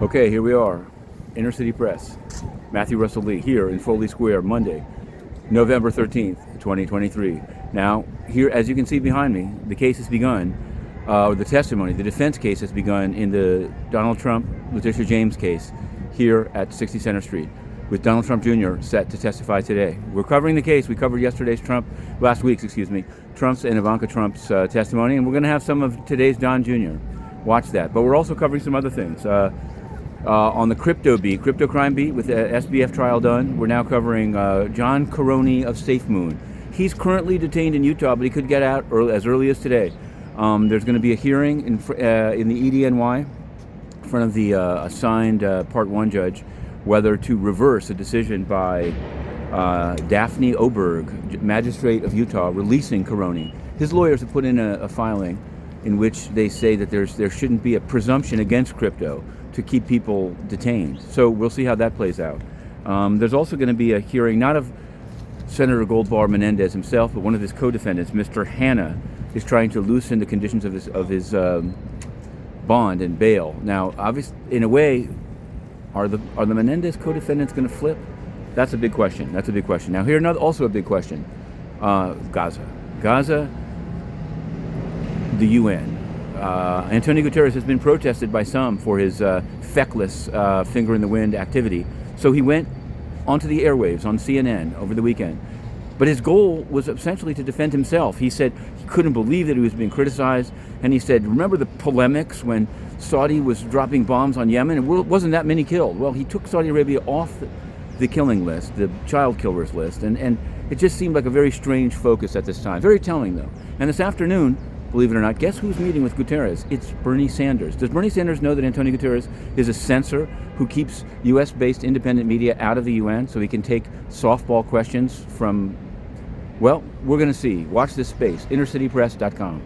Okay, here we are, Inner City Press, Matthew Russell Lee, here in Foley Square, Monday, November 13th, 2023. Now, here, as you can see behind me, the case has begun, the testimony, the defense case has begun in the Donald Trump, Letitia James case here at 60 Center Street, with Donald Trump Jr. set to testify today. We're covering the case. We covered last week's, Trump's and Ivanka Trump's testimony, and we're going to have some of today's Don Jr. Watch that. But we're also covering some other things. On the crypto crime beat, with the SBF trial done, we're now covering John Karony of Safemoon. He's currently detained in Utah, but he could get out as early as today. There's going to be a hearing in the EDNY in front of the assigned Part 1 judge, whether to reverse a decision by Daphne Oberg, magistrate of Utah, releasing Karony. His lawyers have put in a filing in which they say that there shouldn't be a presumption against crypto to keep people detained. So we'll see how that plays out. There's also going to be a hearing, not of Senator Goldbar Mendendez himself, but one of his co-defendants, Mr. Hana, is trying to loosen the conditions of his bond and bail. Now, obviously, in a way, are the Mendendez co-defendants going to flip? That's a big question. Now, here also a big question. Gaza, the UN. Antonio Guterres has been protested by some for his feckless finger in the wind activity. So he went onto the airwaves on CNN over the weekend. But his goal was essentially to defend himself. He said he couldn't believe that he was being criticized. And he said, remember the polemics when Saudi was dropping bombs on Yemen? And wasn't that many killed? Well, he took Saudi Arabia off the killing list, the child killers list. And it just seemed like a very strange focus at this time. Very telling, though. And this afternoon, believe it or not, guess who's meeting with Guterres? It's Bernie Sanders. Does Bernie Sanders know that Antonio Guterres is a censor who keeps U.S.-based independent media out of the UN so he can take softball questions from, well, we're going to see. Watch this space, innercitypress.com.